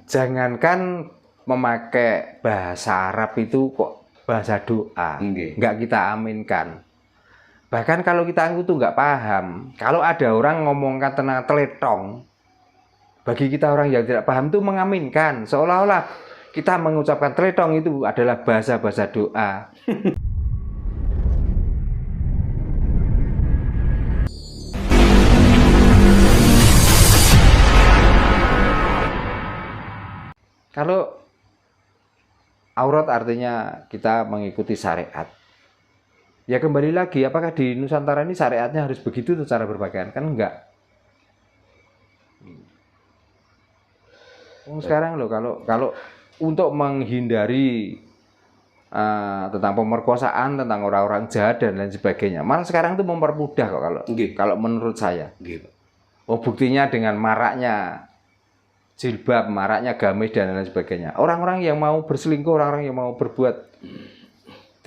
jangankan memakai bahasa Arab itu kok bahasa doa, nggak kita aminkan. Bahkan kalau kita itu nggak paham, kalau ada orang ngomongkan tentang teletong, bagi kita orang yang tidak paham itu mengaminkan, seolah-olah kita mengucapkan teletong itu adalah bahasa-bahasa doa. Kalau aurat artinya kita mengikuti syariat. Ya kembali lagi, apakah di Nusantara ini syariatnya harus begitu tuh cara berpakaian? Kan enggak. Sekarang loh, kalau untuk menghindari tentang pemerkosaan, tentang orang-orang jahat dan lain sebagainya, malah sekarang itu mempermudah kok kalau menurut saya. Oh, buktinya dengan maraknya jilbab, maraknya gamis dan lain sebagainya. Orang-orang yang mau berselingkuh, orang-orang yang mau berbuat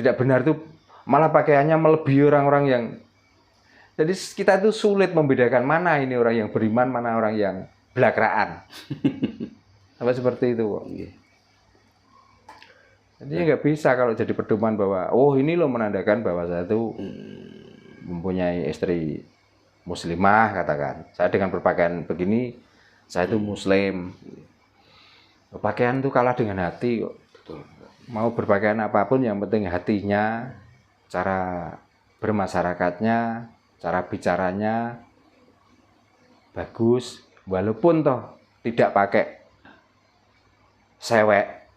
tidak benar itu malah pakaiannya melebihi orang-orang yang. Jadi kita itu sulit membedakan mana ini orang yang beriman, mana orang yang belakraan. Apa seperti itu kok. Jadi nggak bisa kalau jadi pedoman bahwa oh ini loh menandakan bahwa saya itu mempunyai istri muslimah, katakan. Saya dengan berpakaian begini saya itu muslim. Pakaian itu kalah dengan hati kok. Betul. Mau berpakaian apapun yang penting hatinya, cara bermasyarakatnya, cara bicaranya bagus, walaupun toh tidak pakai sewek,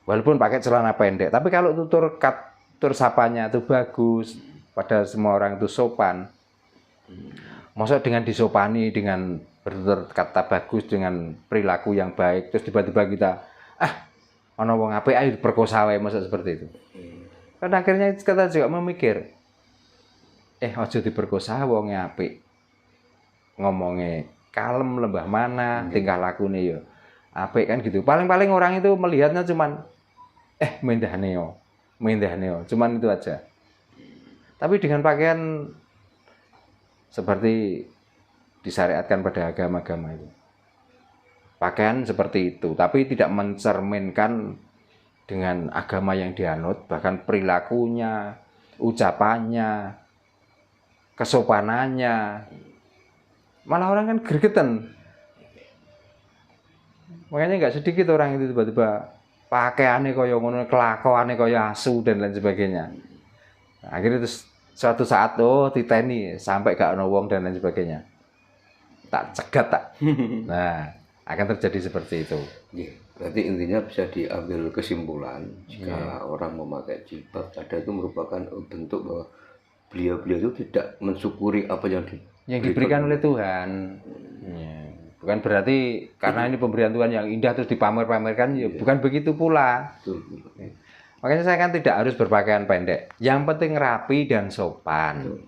walaupun pakai celana pendek, tapi kalau tutur sapanya itu bagus, pada semua orang itu sopan. Maksud dengan disopani, dengan bertutur kata bagus, dengan perilaku yang baik, terus tiba-tiba kita ana wong apik ayo perkosa wae, maksud seperti itu. Kan akhirnya kita juga memikir aja diperkosa wong apik. Ngomongnya kalem, lembah mana, tingkah lakune ya apik kan gitu. Paling-paling orang itu melihatnya cuman mendahne yo, cuman itu aja. Tapi dengan pakaian seperti disyariatkan pada agama-agama itu, pakaian seperti itu, tapi tidak mencerminkan dengan agama yang dianut, bahkan perilakunya, ucapannya, kesopanannya, malah orang kan gregetan. Makanya nggak sedikit orang itu tiba-tiba pakaiannya kaya ngono, kelakuannya kaya asu dan lain sebagainya. Nah, akhirnya terus suatu saat diteni sampai gak ono wong dan lain sebagainya, tak cegat tak. Nah, akan terjadi seperti itu. Berarti intinya bisa diambil kesimpulan jika orang memakai jilbab ada itu merupakan bentuk bahwa beliau-beliau itu tidak mensyukuri apa yang diberikan oleh Tuhan. Bukan berarti karena ini pemberian Tuhan yang indah terus dipamer-pamerkan, bukan begitu pula. Makanya saya kan tidak harus berpakaian pendek. Yang penting rapi dan sopan.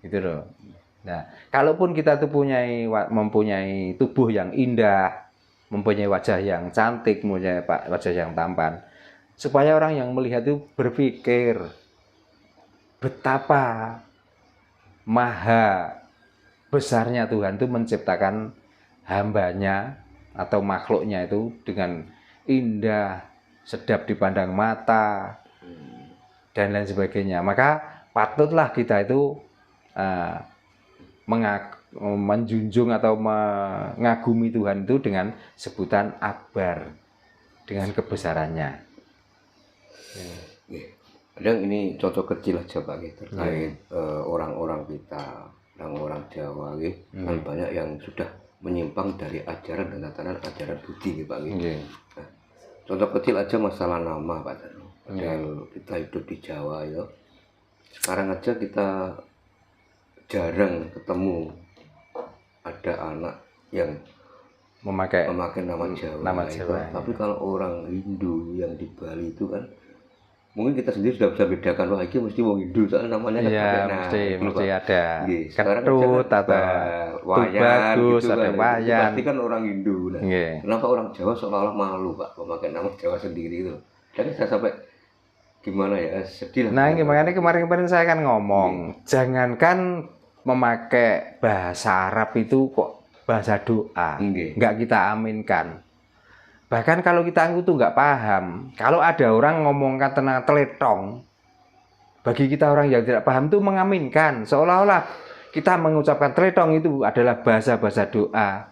Gitu loh. Nah, kalaupun kita tuh mempunyai tubuh yang indah, mempunyai wajah yang cantik, mempunyai wajah yang tampan, supaya orang yang melihat itu berpikir betapa maha besarnya Tuhan itu menciptakan hambanya atau makhluknya itu dengan indah, sedap dipandang mata, dan lain sebagainya. Maka patutlah kita itu menjunjung atau mengagumi Tuhan itu dengan sebutan akbar, dengan kebesarannya. Kadang ini contoh kecil aja Pak terkait orang-orang kita, orang Jawa kan banyak yang sudah menyimpang dari ajaran dan tatanan ajaran budi Pak. Nah, contoh kecil aja masalah nama Pak. Padahal kita hidup di Jawa ya. Sekarang aja kita jarang ketemu ada anak yang memakai nama Jawa. Tapi kalau orang Hindu yang di Bali itu kan mungkin kita sendiri sudah bisa bedakan, wah ini mesti wong Hindu soalnya namanya mesti ada ketut atau wayan bagus, gitu ada wayan. Pasti kan orang Hindu. Nah, kenapa orang Jawa seolah-olah malu Pak memakai nama Jawa sendiri itu? Dan saya sampai gimana ya, sedih lah. Nah, gimana kemarin saya kan ngomong, jangankan memakai bahasa Arab itu kok bahasa doa, nggak kita aminkan. Bahkan kalau kita itu nggak paham, kalau ada orang ngomongkan tentang teletong, bagi kita orang yang tidak paham itu mengaminkan, seolah-olah kita mengucapkan teletong itu adalah bahasa-bahasa doa.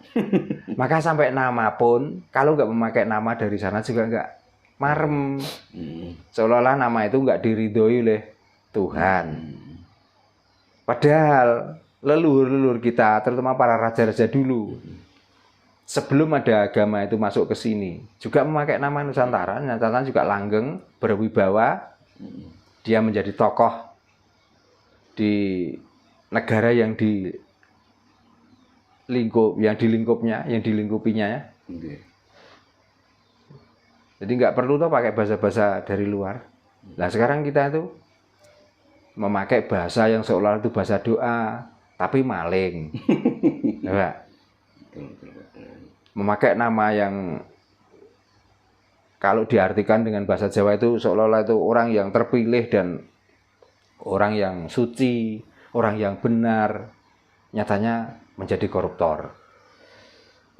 Maka sampai nama pun, kalau nggak memakai nama dari sana juga nggak marem. Seolah-olah nama itu nggak diridhoi oleh Tuhan. Padahal leluhur-leluhur kita, terutama para raja-raja dulu, sebelum ada agama itu masuk ke sini, juga memakai nama Nusantara. Nusantara juga langgeng, berwibawa. Dia menjadi tokoh di negara yang dilingkupinya ya. Jadi nggak perlu tuh pakai bahasa-bahasa dari luar. Nah sekarang kita itu memakai bahasa yang seolah itu bahasa doa, tapi maling. Ya, memakai nama yang kalau diartikan dengan bahasa Jawa itu seolah-olah itu orang yang terpilih dan orang yang suci, orang yang benar, nyatanya menjadi koruptor.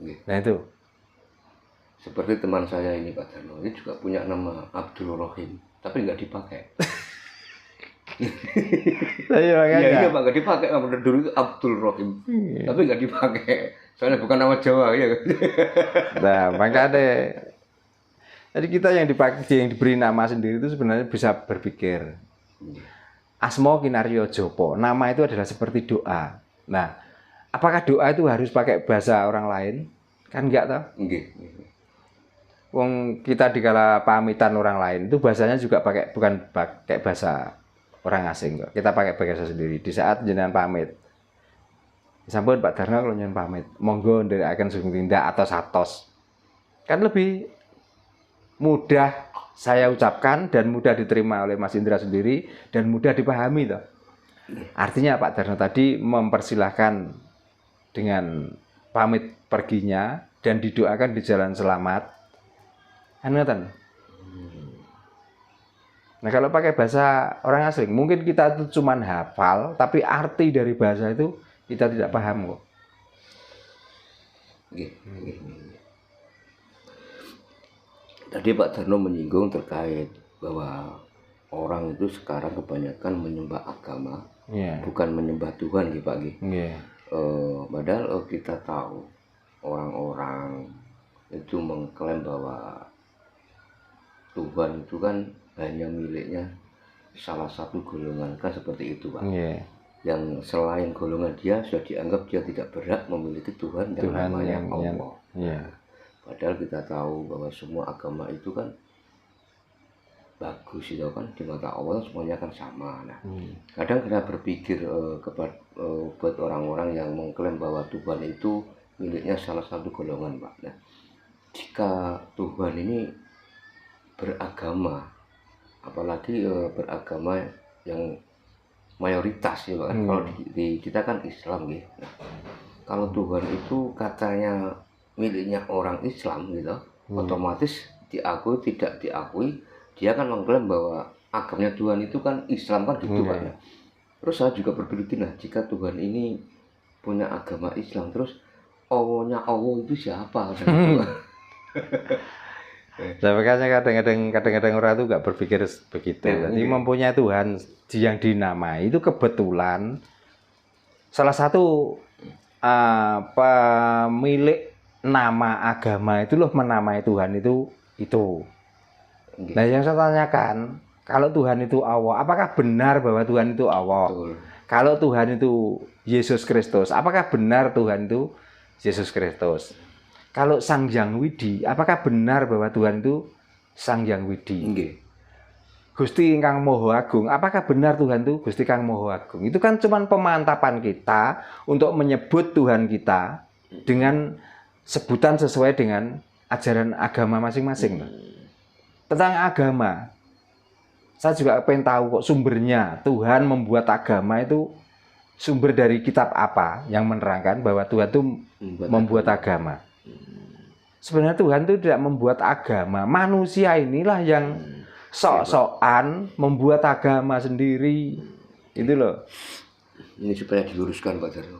Nah itu. Seperti teman saya ini Pak Darno, ini juga punya nama Abdul Rohim, tapi nggak dipakai. Iya Pak, nggak dipakai. Dulu itu Abdul Rohim, tapi nggak dipakai. Soalnya bukan nama Jawa ya. Nah makanya jadi kita yang diberi nama sendiri itu sebenarnya bisa berpikir. Asmo Kinaryo Jopo, nama itu adalah seperti doa. Nah, apakah doa itu harus pakai bahasa orang lain? Kan enggak toh? Wong kita dikala pamitan orang lain itu bahasanya juga bukan pakai bahasa orang asing kok. Kita pakai bahasa sendiri. Di saat jenengan pamit, sampun Pak Darno kalau jenengan pamit, monggo ndherekaken sugeng tindak atau satos. Kan lebih mudah saya ucapkan dan mudah diterima oleh Mas Indra sendiri dan mudah dipahami toh. Artinya Pak Darno tadi mempersilahkan dengan pamit perginya dan didoakan di jalan selamat. Kan. Nah kalau pakai bahasa orang asing, mungkin kita itu cuma hafal, tapi arti dari bahasa itu kita tidak paham kok. Tadi Pak Darno menyinggung terkait bahwa orang itu sekarang kebanyakan menyembah agama, bukan menyembah Tuhan gitu Pak. Padahal kita tahu orang-orang itu mengklaim bahwa Tuhan itu kan hanya miliknya salah satu golongan, kan seperti itu Pak. Yang selain golongan dia sudah dianggap dia tidak berhak memiliki Tuhan yang namanya Allah. Padahal kita tahu bahwa semua agama itu kan bagus itu kan, di mata Allah semuanya kan sama. Nah, kadang kita berpikir buat orang-orang yang mengklaim bahwa Tuhan itu miliknya salah satu golongan Pak. Nah, jika Tuhan ini beragama, apalagi beragama yang mayoritas ya Pak. Kalau di kita kan Islam gitu. Nah, kalau Tuhan itu katanya miliknya orang Islam gitu, otomatis diakui tidak diakui, dia kan mengklaim bahwa agamanya Tuhan itu kan Islam kan gitu Pak. Nah, terus saya juga berpikir, nah jika Tuhan ini punya agama Islam, terus Allah itu siapa? Nah, makanya kadang-kadang orang itu nggak berpikir begitu. Jadi mempunyai Tuhan yang dinamai itu kebetulan salah satu pemilik nama agama itu loh menamai Tuhan itu. Nah yang saya tanyakan, kalau Tuhan itu Allah, apakah benar bahwa Tuhan itu Allah? Kalau Tuhan itu Yesus Kristus, apakah benar Tuhan itu Yesus Kristus? Kalau Sang Hyang Widi, apakah benar bahwa Tuhan itu Sang Hyang Widi? Gusti Kang Moho Agung, apakah benar Tuhan itu Gusti Kang Moho Agung? Itu kan cuma pemantapan kita untuk menyebut Tuhan kita dengan sebutan sesuai dengan ajaran agama masing-masing. Tentang agama, saya juga pengen tahu kok sumbernya. Tuhan membuat agama itu sumber dari kitab apa yang menerangkan bahwa Tuhan itu membuat agama. Sebenarnya Tuhan itu tidak membuat agama. Manusia inilah yang sok-sokan membuat agama sendiri. Itu loh. Ini supaya diluruskan Pak Darno.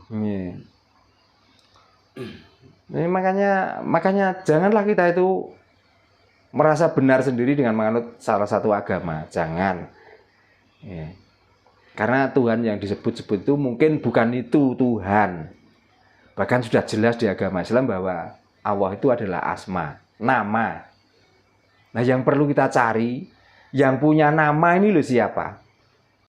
Ini makanya janganlah kita itu merasa benar sendiri dengan menganut salah satu agama. Jangan. Ya. Karena Tuhan yang disebut-sebut itu mungkin bukan itu Tuhan. Bahkan sudah jelas di agama Islam bahwa Allah itu adalah asma, nama. Nah yang perlu kita cari, yang punya nama ini loh siapa?